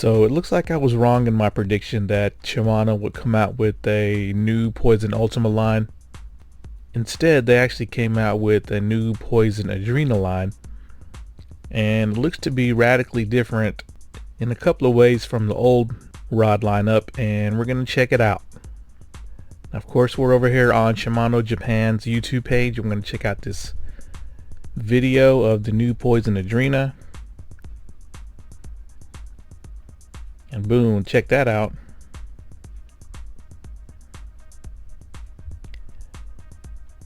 So it looks like I was wrong in my prediction that Shimano would come out with a new Poison Ultima line. Instead, they actually came out with a new Poison ADRENA line, and it looks to be radically different in a couple of ways from the old rod lineup, and we're going to check it out. Of course, we're over here on Shimano Japan's YouTube page. I'm going to check out this video of the new Poison ADRENA. And boom, check that out.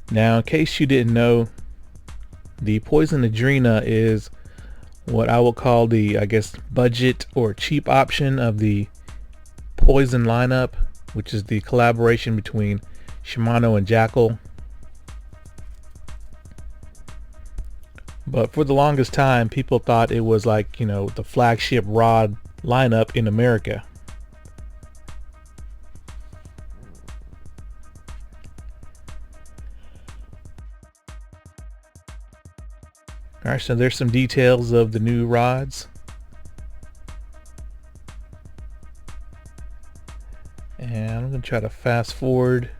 Now, in case you didn't know, the Poison ADRENA is what I will call the, I guess, budget or cheap option of the Poison lineup, which is the collaboration between Shimano and Jackall. But for the longest time, people thought it was like, you know, the flagship rod lineup in America. Alright, so there's some details of the new rods. And I'm going to try to fast forward.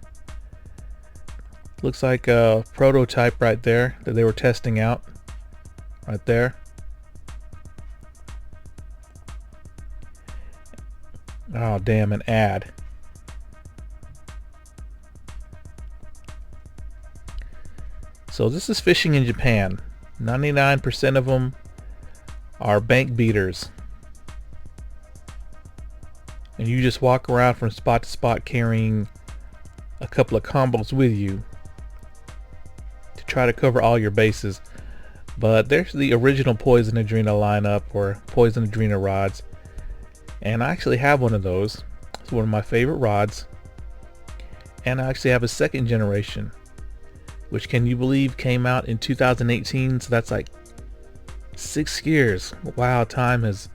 Looks like a prototype right there that they were testing out. Right there. Oh damn, an ad. So this is fishing in Japan. 99% of them are bank beaters. And you just walk around from spot to spot carrying a couple of combos with you to try to cover all your bases. But there's the original Poison ADRENA lineup, or Poison ADRENA rods. And I actually have one of those. It's one of my favorite rods. And I actually have a second generation, which, can you believe, came out in 2018. So that's like 6 years. Wow, time has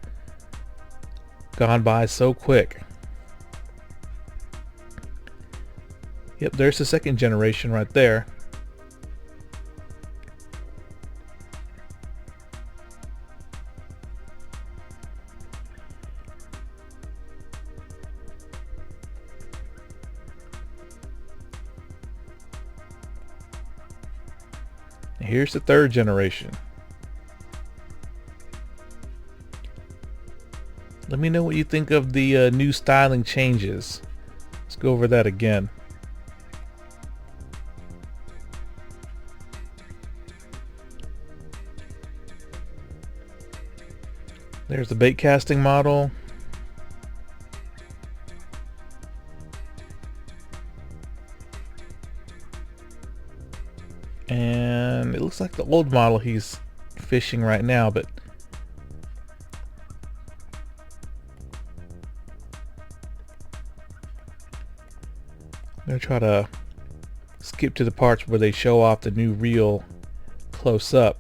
gone by so quick. Yep, there's the second generation right there. Here's the third generation. Let me know what you think of the new styling changes. Let's go over that again. There's the bait casting model. And it looks like the old model he's fishing right now, but I'm going to try to skip to the parts where they show off the new reel close up.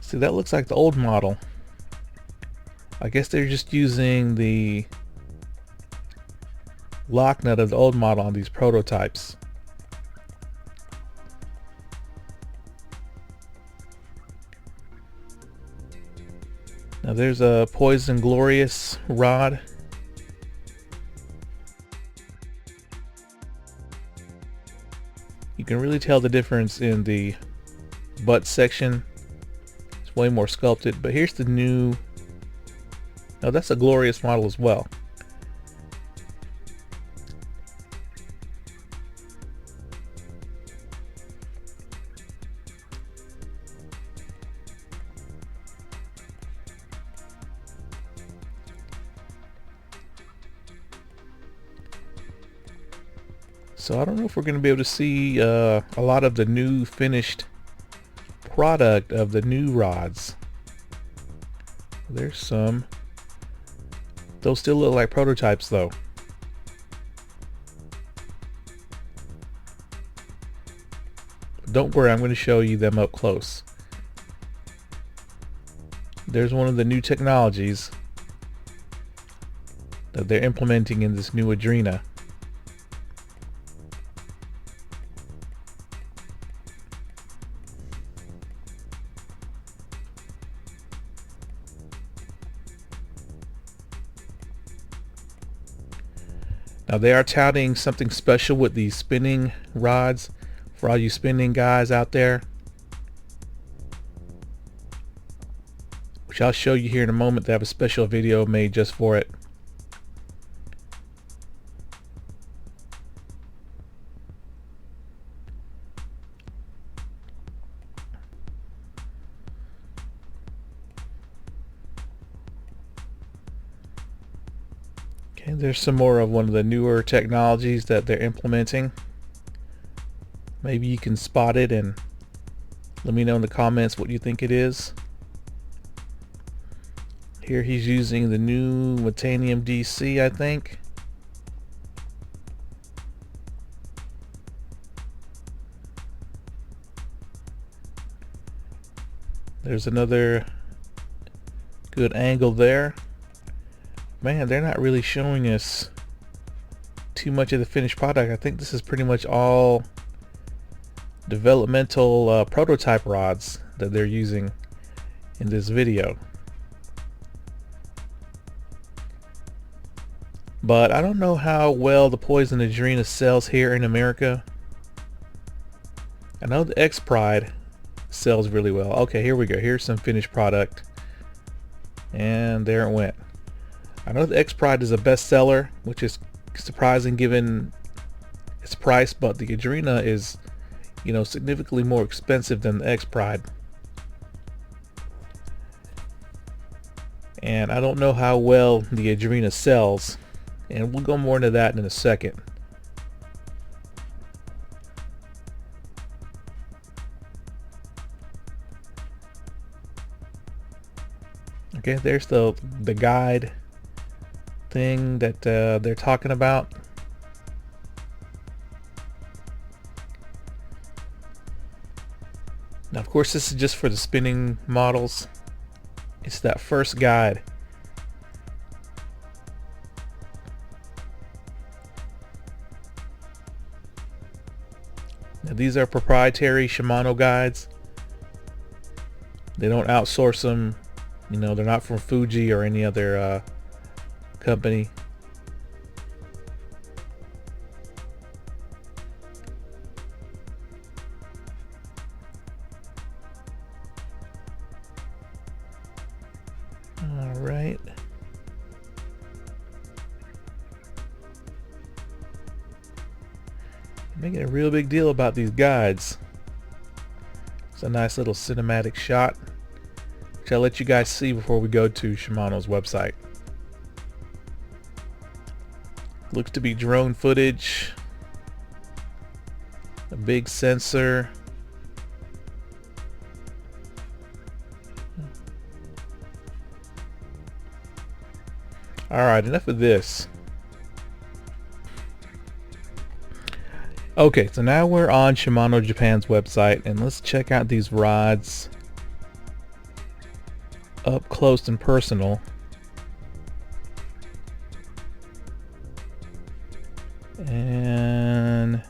See, that looks like the old model. I guess they're just using the lock nut of the old model on these prototypes. Now there's a Poison Glorious rod. You can really tell the difference in the butt section. It's way more sculpted. But here's the new, no, that's a Glorious model as well. So I don't know if we're going to be able to see a lot of the new finished product of the new rods. There's some. Those still look like prototypes though. But don't worry, I'm going to show you them up close. There's one of the new technologies that they're implementing in this new ADRENA. Now they are touting something special with these spinning rods for all you spinning guys out there, which I'll show you here in a moment. They have a special video made just for it. Okay, there's some more of one of the newer technologies that they're implementing. Maybe you can spot it and let me know in the comments what you think it is. Here he's using the new METANIUM DC, I think. There's another good angle there. Man, they're not really showing us too much of the finished product. I think this is pretty much all developmental prototype rods that they're using in this video. But I don't know how well the Poison ADRENA sells here in America. I know the X Pride sells really well. Okay, here we go. Here's some finished product. And there it went. I know the X Pride is a bestseller, which is surprising given its price, but the ADRENA is, you know, significantly more expensive than the X Pride. And I don't know how well the ADRENA sells, and we'll go more into that in a second. Okay, there's the guide thing that they're talking about. Now, of course, this is just for the spinning models. It's that first guide. Now, these are proprietary Shimano guides. They don't outsource them. You know, they're not from Fuji or any other company. All right. Making a real big deal about these guides. It's a nice little cinematic shot, which I'll let you guys see before we go to Shimano's website. Looks to be drone footage, a big sensor. Alright, enough of this. Okay, so now we're on Shimano Japan's website, and let's check out these rods up close and personal. And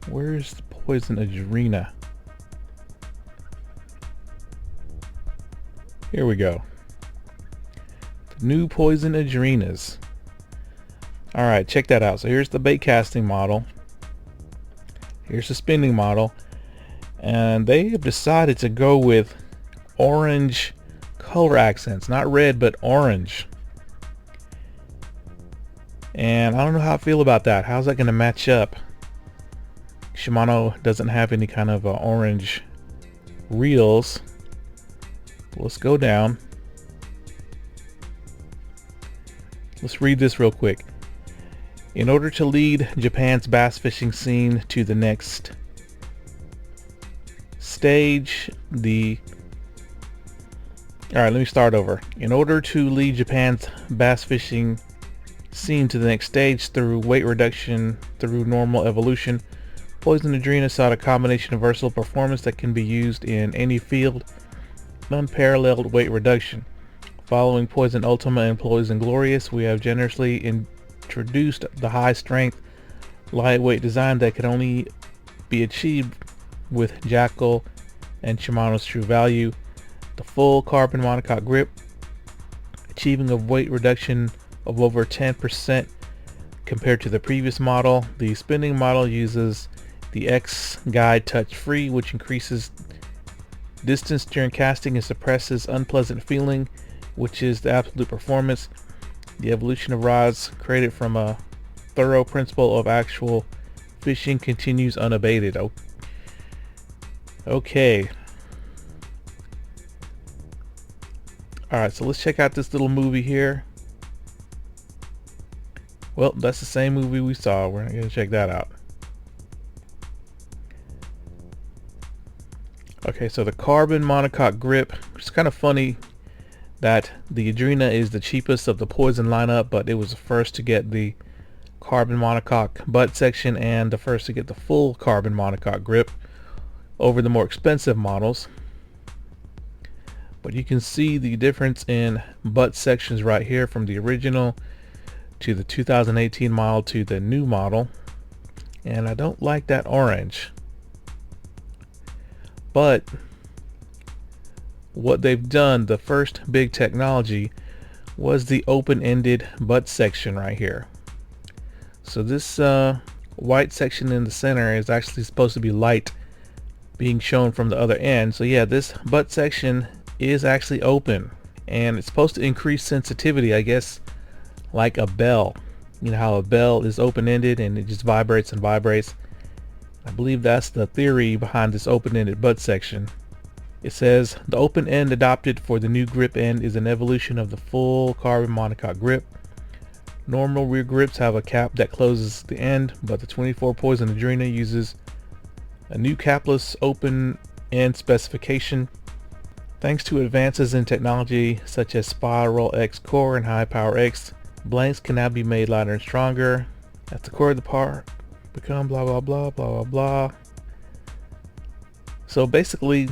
where's the Poison ADRENA? Here we go. The new Poison ADRENAs. Alright, check that out. So here's the bait casting model. Here's the spinning model. And they have decided to go with orange color accents. Not red, but orange. And I don't know how I feel about that. How's that going to match up? Shimano doesn't have any kind of orange reels. Let's go down. Let's read this real quick. In order to lead Japan's bass fishing scene to the next stage, Alright, let me start over. In order to lead Japan's bass fishing scene to the next stage through weight reduction through normal evolution, Poison ADRENA sought a combination of versatile performance that can be used in any field, unparalleled weight reduction. Following Poison Ultima and Poison Glorious, we have generously introduced the high strength, lightweight design that can only be achieved with Jackall and Shimano's True Value. The full carbon monocoque grip, achieving a weight reduction of over 10% compared to the previous model. The spinning model uses the X guide touch free, which increases distance during casting and suppresses unpleasant feeling, which is the absolute performance. The evolution of rods created from a thorough principle of actual fishing continues unabated. Okay. Alright, so let's check out this little movie here. Well, that's the same movie we saw. We're going to check that out. Okay, so the carbon monocoque grip. It's kind of funny that the ADRENA is the cheapest of the Poison lineup, but it was the first to get the carbon monocoque butt section and the first to get the full carbon monocoque grip over the more expensive models. But you can see the difference in butt sections right here from the original to the 2018 model to the new model, and I don't like that orange. But what they've done, the first big technology, was the open-ended butt section right here. So this white section in the center is actually supposed to be light being shown from the other end. So yeah, this butt section is actually open, and it's supposed to increase sensitivity, I guess, like a bell. You know how a bell is open-ended and it just vibrates and vibrates. I believe that's the theory behind this open-ended butt section. It says the open end adopted for the new grip end is an evolution of the full carbon monocoque grip. Normal rear grips have a cap that closes the end, but the 24 Poison ADRENA uses a new capless open end specification. Thanks to advances in technology such as Spiral X core and High Power X, blanks can now be made lighter and stronger. At the core of the part become blah blah blah blah blah blah. So basically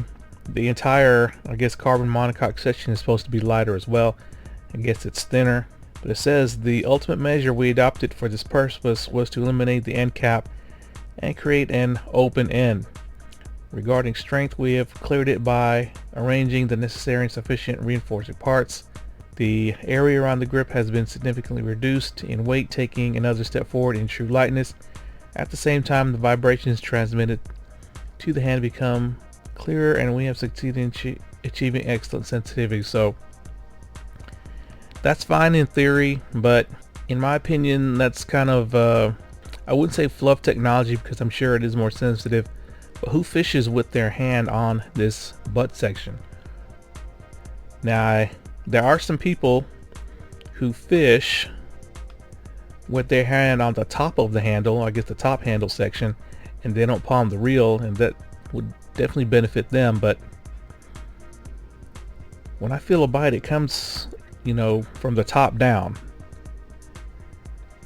the entire, I guess, carbon monocoque section is supposed to be lighter as well. I guess it's thinner, but it says the ultimate measure we adopted for this purpose was to eliminate the end cap and create an open end. Regarding strength, we have cleared it by arranging the necessary and sufficient reinforcing parts. The area around the grip has been significantly reduced in weight, taking another step forward in true lightness. At the same time, the vibrations transmitted to the hand become clearer, and we have succeeded in achieving excellent sensitivity. So that's fine in theory, but in my opinion, that's kind of I wouldn't say fluff technology, because I'm sure it is more sensitive, but who fishes with their hand on this butt section? Now, there are some people who fish with their hand on the top of the handle, I guess the top handle section, and they don't palm the reel, and that would definitely benefit them. But when I feel a bite, it comes, you know, from the top down.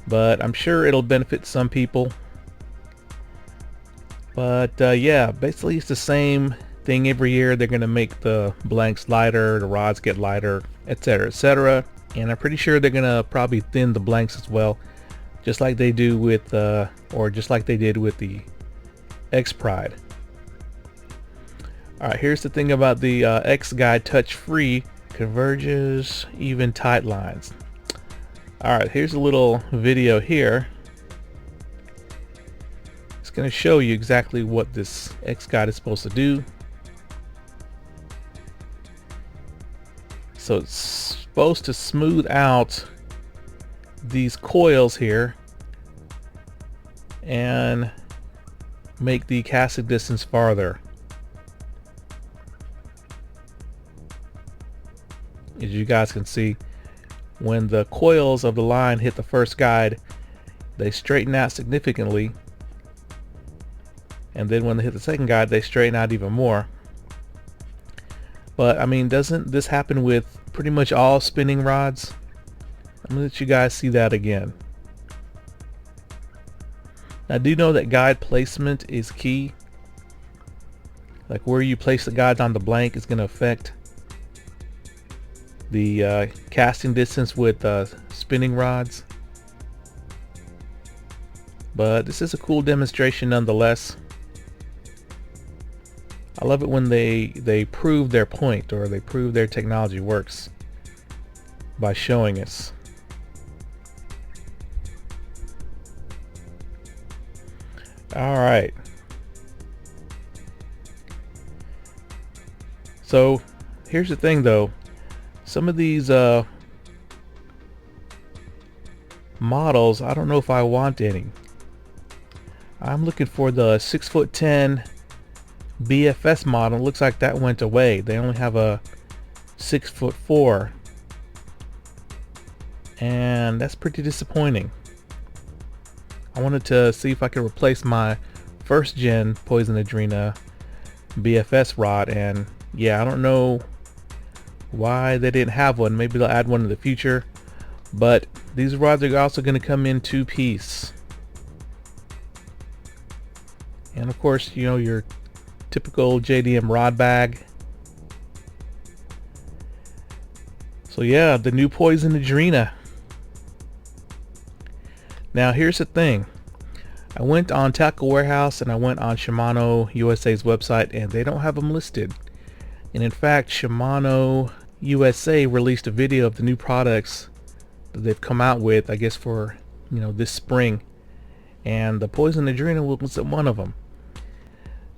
But I'm sure it'll benefit some people. But yeah, basically it's the same thing every year. They're going to make the blanks lighter, the rods get lighter, etc., etc. And I'm pretty sure they're going to probably thin the blanks as well, just like they do with, or just like they did with the X Pride. Alright, here's the thing about the X Guide Touch Free. Converges even tight lines. Alright, here's a little video here. It's going to show you exactly what this X Guide is supposed to do. So it's supposed to smooth out these coils here and make the casting distance farther. As you guys can see, when the coils of the line hit the first guide, they straighten out significantly, and then when they hit the second guide, they straighten out even more. But I mean, doesn't this happen with pretty much all spinning rods? I'm gonna let you guys see that again. Now, do you know that guide placement is key? Like where you place the guides on the blank is going to affect the casting distance with spinning rods. But this is a cool demonstration nonetheless. I love it when they prove their point, or they prove their technology works. by showing us. Alright. So here's the thing though. Some of these models, I don't know if I want any. I'm looking for the 6'10" BFS model. Looks like that went away. They only have a 6'4", and that's pretty disappointing. I wanted to see if I could replace my first gen Poison ADRENA BFS rod, and yeah, I don't know why they didn't have one. Maybe they'll add one in the future, but these rods are also going to come in 2-piece. And of course, you know, your typical JDM rod bag. So yeah, the new Poison ADRENA. Now here's the thing. I went on Tackle Warehouse and I went on Shimano USA's website, and they don't have them listed. And in fact, Shimano USA released a video of the new products that they've come out with, I guess for, you know, this spring. And the Poison ADRENA was one of them.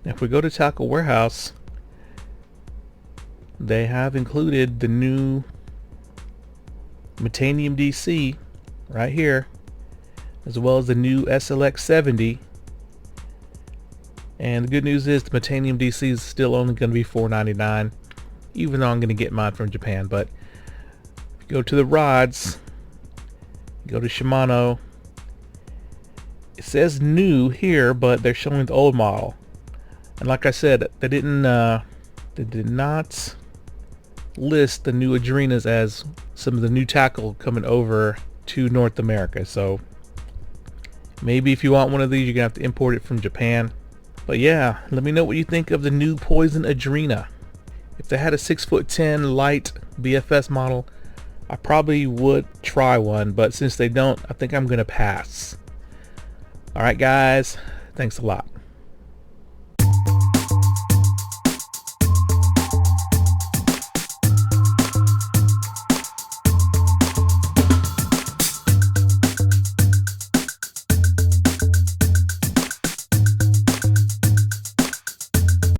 Now if we go to Tackle Warehouse, they have included the new METANIUM DC right here, as well as the new SLX 70. And the good news is the METANIUM DC is still only going to be $4.99, even though I'm going to get mine from Japan. But if you go to the rods, go to Shimano, it says new here, but they're showing the old model. And like I said, they did not list the new ADRENAs as some of the new tackle coming over to North America. So maybe if you want one of these, you're gonna have to import it from Japan. But yeah, let me know what you think of the new Poison ADRENA. If they had a 6'10" light BFS model, I probably would try one, but since they don't, I think I'm gonna pass. Alright guys, thanks a lot.